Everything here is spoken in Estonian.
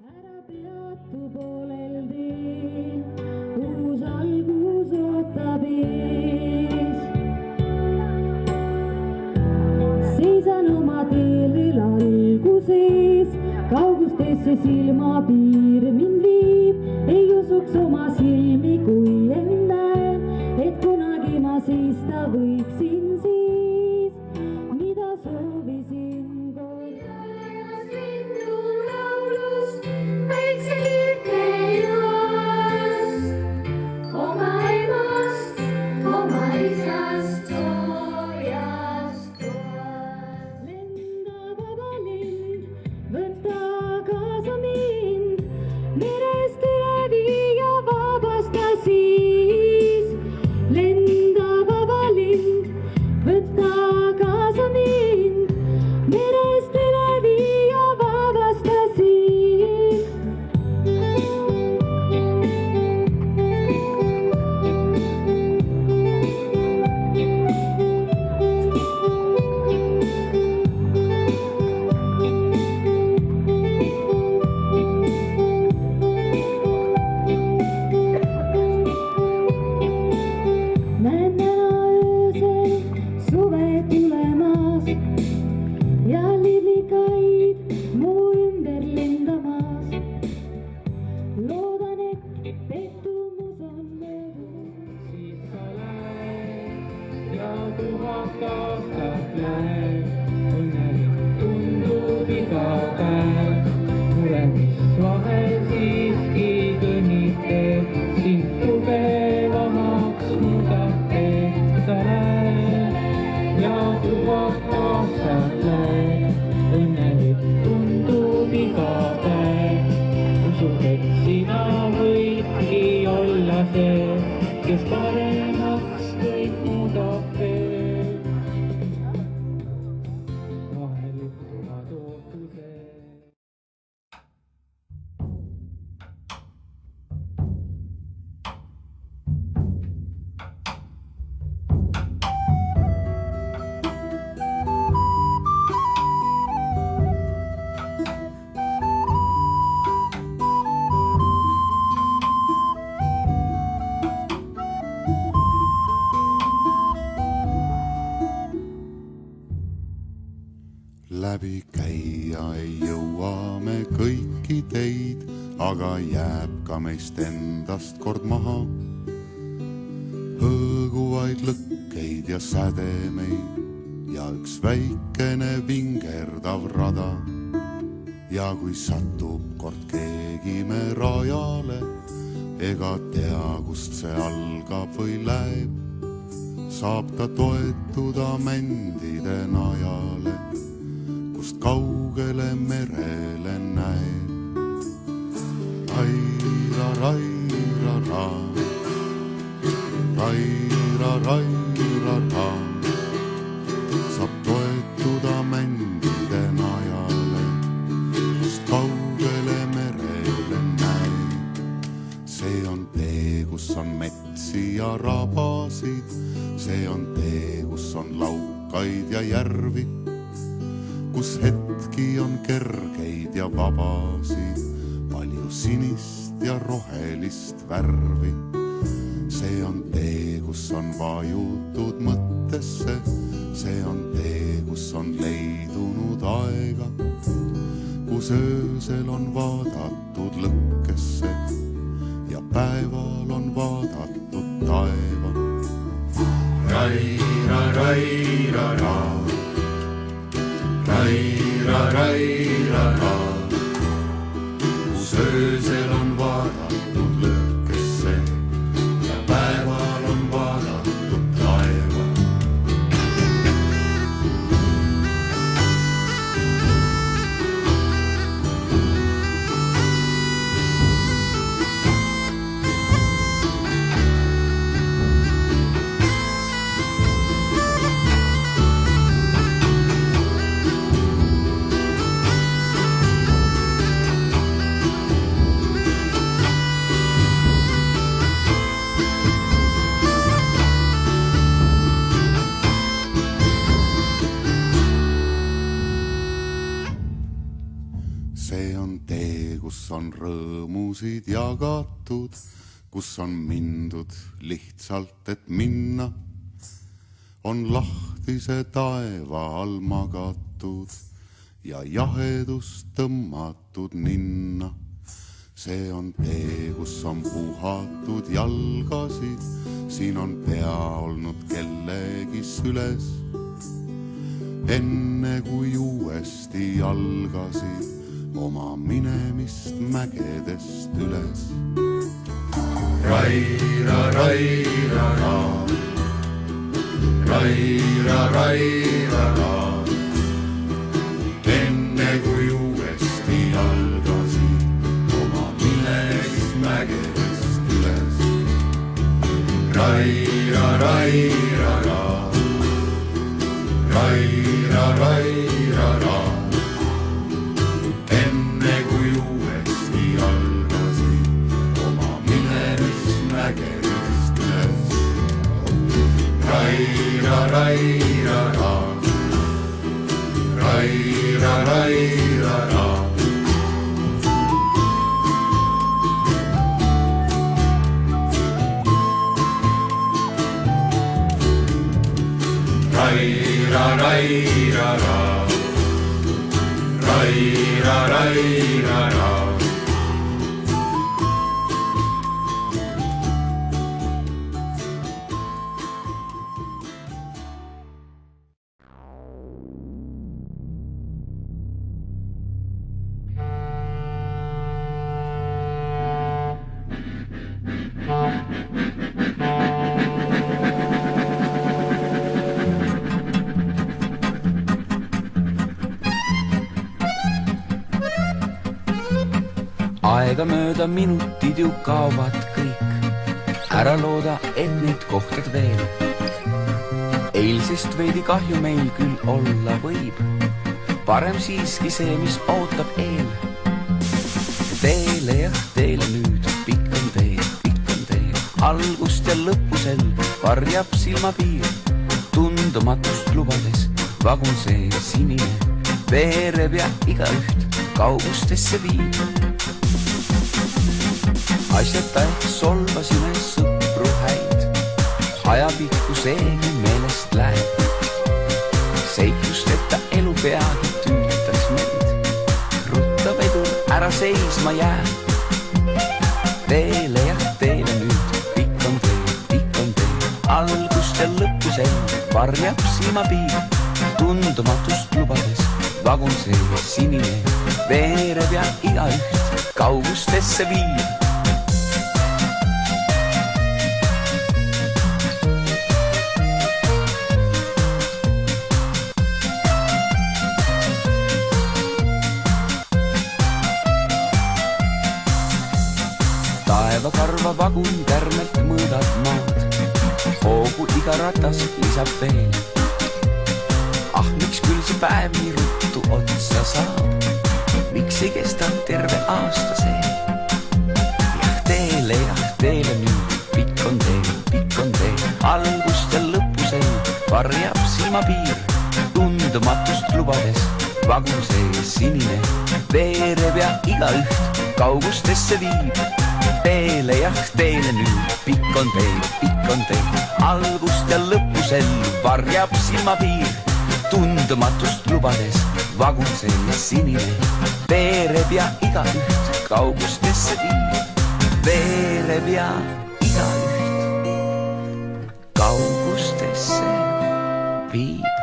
ära peatu poolel teel, uus algus ootab ees. Seisan oma teel alguses, kaugustesse silmapiir mind viib, ei usuks oma silmi, kui en näen, et kunagi ma seista võiksin siis, mida soovisin kord. Lindu laulust, väikse liike juust, oma emast, oma isast, soojast toast. Lenda vaba lind, võta kaasa mind, merest üle viia vabasta siis. Lenda vaba lind, võta kaasa mind, merest üle viia vabasta siis. Näen täna öösel suve tulemas ja liblikaid mu ümber lendamas. Loodan, et pettumus on möödunud. Siis sa lähed ja 1000 aastat läheb, õnnelik tundub iga päev. Mure, mis vahel siiski kõnnitab, sind tugevamaks muudab, et sa lähed ja 1000 aastat läheb, õnnelik tundub iga päev. Usud, et sina võidki olla see, kes paremaks kõik muudab veel. Vahel juhtuvad ootused. Läbi käia ei jõua me kõiki teid, aga jääb ka meist endast kord maha. Hõõguvaid lõkkeid ja sädemeid ja üks väikene vingerdav rada. Ja kui satub kord keegi me rajale, ega tea, kust see algab või läheb, saab ta toetuda mändide najale, kust kaugele merele näeb. Raira, raira, ra, raira, raira, ra, saab toetuda mändide najale, kust kaugele merele näeb. See on tee, kus on metsi ja rabasid, see on tee, kus on laukaid ja järvi, kus hetki on kergeid ja vabasid, palju sinist ja rohelist värvi. See on tee, kus on vajutud mõttesse, see on tee, kus on leidunud aega, kus öösel on vaadatud lõkkesse ja päeval on vaadatud taeva. Raira, raira, ra, raira, raira, ra, kus öösel on vaadatud lõkkesse ja päeval on vaadatud taeva. see on tee, kus on rõõmusid jagatud, kus on mindud lihtsalt, et minna. On lahtise taeva all magatud ja jahedust tõmmatud ninna. See on tee, kus on puhatud jalgasid, siin on pea olnud kellegi süles. Enne kui uuesti algasid oma minemist mägedest üles. Raira, raira, ra. Raira, raira, ra. Enne kui uuesti algasid oma minemist mägedest üles. Raira, raira, ra. Raira, raira, ra. Enne kui uuesti algasid oma minemist mägedest üles. Raira, raira, ra. Raira, raira, ra. Raira, raira, ra. Raira, raira, ra. Aegamööda minutid ju kaovad kõik. Ära looda, et neid kohtad veel. Eilsest veidi kahju meil küll olla võib. Parem siiski see, mis ootab eel. Teele jah, teele nüüd, pikk on tee. Algust ja lõpusel varjab silmapiir. Tundumatust lubades vagun see sinine. Veereb ja igaüht kaugustesse viib. Asjata ehk solvasime sõpru häid. Ajapikku seegi meelest läheb. Seiklusteta elu peagi tüütaks meid. Rutta vedur, ära seisma jää. Teele jah, teele nüüd, pikk on tee. Algust ja lõpusel varjab silmapiir. Tundumatust lubades vagun see sinine. Veereb ja igaüht kaugustesse viib. Taevakarva vagun kärmelt mõõdab maad. Hoogu iga ratas lisab veel. Ah, miks küll see päev nii ruttu otsa saab? Miks ei kesta terve aasta see? Jah, teele nüüd, pikk on tee. Algust ja lõpusel varjab silmapiir. Tundumatust lubades vagun see sinine. Veereb ja igaüht kaugustesse viib. Teele jah, teele nüüd, pikk on tee. Algust ja lõpusel varjab silmapiir. Tundumatust lubades vagun see sinine. Veereb ja igaüht kaugustesse viib. Veereb ja igaüht kaugustesse viib.